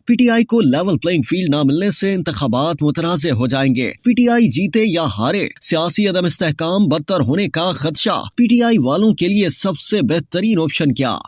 P T I को level playing field न मिलने से इंतखाबात मुतनाज़ हो जाएंगे। पी टी आई जीते या हारे, सियासी अदम इस्तेहकाम बदतर होने का खदशा। पी टी आई वालों के लिए सबसे बेहतरीन ऑप्शन क्या?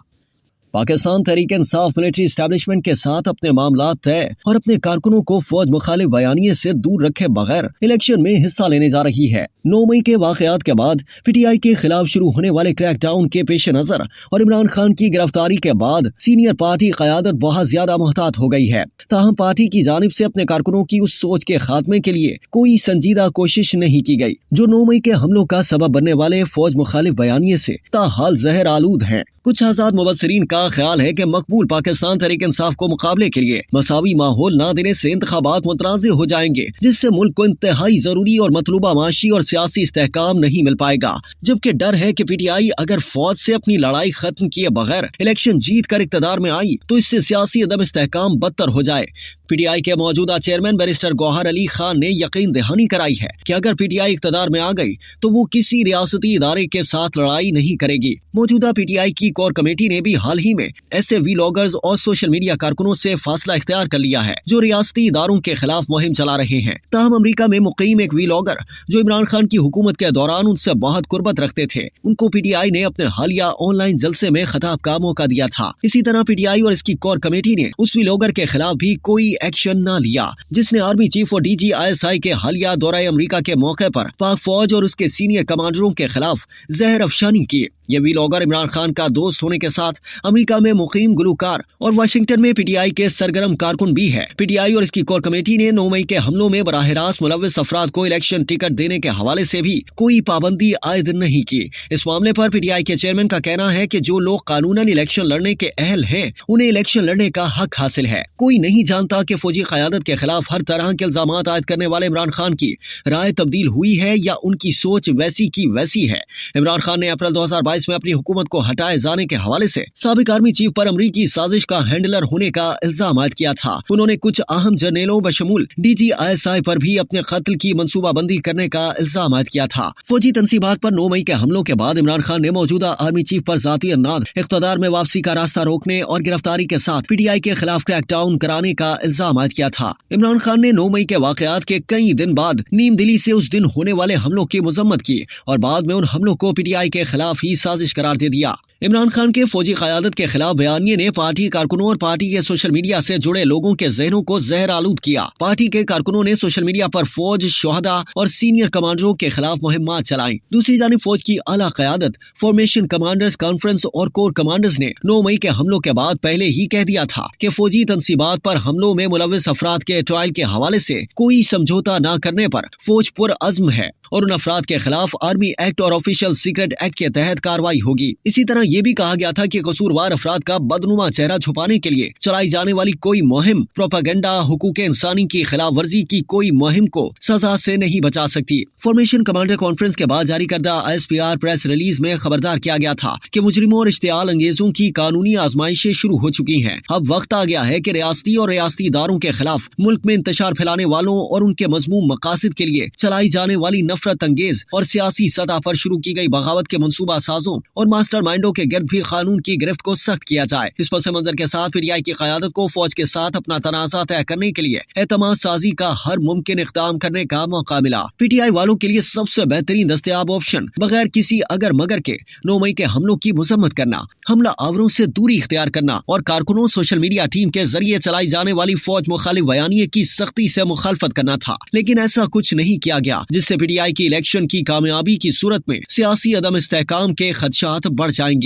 पाकिस्तान तहरीक इंसाफ मिलिट्री एस्टेब्लिशमेंट के साथ अपने मामला तय और अपने कारकुनों को फौज मुखालिफ बयानिए से दूर रखे बगैर इलेक्शन में हिस्सा लेने जा रही है। 9 मई के वाकयात के बाद पीटीआई के खिलाफ शुरू होने वाले क्रैकडाउन के पेश नजर और इमरान खान की गिरफ्तारी के बाद सीनियर पार्टी क़यादत बहुत ज्यादा मोहतात हो गई है। ताहम पार्टी की जानिब से अपने कारकुनों की उस सोच के खात्मे के लिए कोई संजीदा कोशिश नहीं की गई जो 9 मई के हमलों का सबब बनने वाले फौज मुखालिफ बयानिए से ताहाल जहर आलूद हैं। कुछ आजाद मुबस्सिरीन का ख्याल है कि मकबूल पाकिस्तान तहरीक इंसाफ को मुकाबले के लिए मसावी माहौल न देने से इंतखाबात मुतनाज़ हो जाएंगे, जिससे मुल्क को इंतहाई जरूरी और मतलूबा माशी और सियासी इस्तेहकाम नहीं मिल पाएगा। जबकि डर है कि पीटीआई अगर फौज से अपनी लड़ाई खत्म किए बगैर इलेक्शन जीत कर इक़्तिदार में आई तो इससे सियासी अदम इस्तेहकाम बदतर हो जाए। पीटीआई के मौजूदा चेयरमैन बैरिस्टर गौहर अली खान ने यकीन दहानी कराई है कि अगर पीटीआई इक़्तिदार में आ गई तो वो किसी रियासती इदारे के साथ लड़ाई नहीं करेगी। मौजूदा पीटीआई की कोर कमेटी ने भी हाल ही में ऐसे वीलॉगर्स और सोशल मीडिया कारकुनों से फासला इख्तियार कर लिया है जो रियासती इदारों के खिलाफ मुहिम चला रहे हैं। ताहम अमरीका में मुकीम एक वीलॉगर जो इमरान खान की हुकूमत के दौरान उनसे बहुत कुर्बत रखते थे, उनको पीटीआई ने अपने हालिया ऑनलाइन जलसे में खिताब का मौका दिया था। इसी तरह पीटीआई और इसकी कोर कमेटी ने उस वीलॉगर के खिलाफ भी कोई एक्शन न लिया जिसने आर्मी चीफ और DGISI के हालिया दौरे अमरीका के मौके पर पाक फौज और उसके सीनियर कमांडरों के खिलाफ जहर अफशानी की। ये वीलॉगर इमरान खान का दोस्त होने के साथ अमेरिका में मुकीम गुलकार और वाशिंगटन में पीटीआई के सरगर्म कारकुन भी है। पीटीआई और इसकी कोर कमेटी ने 9 मई के हमलों में बराह रास्त मुलव्विस अफराद को इलेक्शन टिकट देने के हवाले से भी कोई पाबंदी आयद नहीं की। इस मामले पर पीटीआई के चेयरमैन का कहना है कि जो लोग कानूनन इलेक्शन लड़ने के अहल हैं उन्हें इलेक्शन लड़ने का हक हासिल है। कोई नहीं जानता कि फौजी क़यादत के खिलाफ हर तरह के इल्जाम आयद करने वाले इमरान खान की राय तब्दील हुई है या उनकी सोच वैसी की वैसी है। इमरान खान ने अप्रैल 2022 में अपनी हुकूमत को हटाए जाने के हवाले से साबिक आर्मी चीफ पर अमरीकी साजिश का हैंडलर होने का इल्जाम आयद किया था। उन्होंने कुछ अहम जर्नेलों बशमूल DGISI पर भी अपने कत्ल की मंसूबाबंदी करने का इल्जाम आयद किया था। फौजी तंसीबात पर 9 मई के हमलों के बाद इमरान खान ने मौजूदा आर्मी चीफ पर जाती अन्नाद, इख्तिदार में वापसी का रास्ता रोकने और गिरफ्तारी के साथ पीटीआई के खिलाफ क्रैकडाउन कराने का इल्जाम आयद किया था। इमरान खान ने 9 मई के वाकयात के कई दिन बाद नीम दिली से उस दिन होने वाले हमलों की मजम्मत की और बाद में उन हमलों को पीटीआई के खिलाफ ही साजिश करार दे दिया। इमरान खान के फौजी क़यादत के खिलाफ बयानिए ने पार्टी कारकुनों और पार्टी के सोशल मीडिया से जुड़े लोगों के जहनों को जहर आलूद किया। पार्टी के कारकुनों ने सोशल मीडिया पर फौज, शोहदा और सीनियर कमांडरों के खिलाफ मुहिम्मात चलाई। दूसरी जानिब फौज की आला क़यादत, फॉर्मेशन कमांडर्स कॉन्फ्रेंस और कोर कमांडर्स ने 9 मई के हमलों के बाद पहले ही कह दिया था कि फौजी तंसीबात पर हमलों में मुलव्विस अफराद के ट्रायल के हवाले से कोई समझौता न करने पर फौज पुरअज़्म है और उन अफराद के खिलाफ आर्मी एक्ट और ऑफिशियल सीक्रेट एक्ट के तहत कार्रवाई होगी। इसी तरह ये भी कहा गया था कि कसूरवार अफराद का बदनुमा चेहरा छुपाने के लिए चलाई जाने वाली कोई मुहिम प्रोपेगेंडा हुकूक इंसानी की खिलाफ वर्जी की कोई मुहिम को सजा से नहीं बचा सकती। फॉर्मेशन कमांडर कॉन्फ्रेंस के बाद जारी करदा ISPR प्रेस रिलीज में खबरदार किया गया था कि मुजरिमों और इश्तियाल अंगेजों की कानूनी आजमाइशें शुरू हो चुकी हैं। अब वक्त आ गया है कि रियासती और रियासती इदारों के खिलाफ मुल्क में इंतशार फैलाने वालों और उनके मजमूम मकासद के लिए चलाई जाने वाली नफरत अंगेज और सियासी सतह पर शुरू की गई बगावत के मंसूबा साजों और मास्टर माइंडों के गिर्द भी कानून की गिरफ्त को सख्त किया जाए। इस पस मंजर के साथ पीटीआई की क़यादत को फौज के साथ अपना तनाज़ा तय करने के लिए एतमाद साजी का हर मुमकिन इक़दाम करने का मौका मिला। पीटीआई वालों के लिए सबसे बेहतरीन दस्तयाब ऑप्शन बगैर किसी अगर मगर के 9 मई के हमलों की मजम्मत करना, हमला आवरों से दूरी इख्तियार करना और कारकुनों सोशल मीडिया टीम के जरिए चलाई जाने वाली फौज मुखालिफ बयानिए की सख्ती से मुखालफत करना था। लेकिन ऐसा कुछ नहीं किया गया, जिससे पीटीआई की इलेक्शन की कामयाबी की सूरत में सियासी अदम इस्तेहकाम के खदशात बढ़ जाएंगे।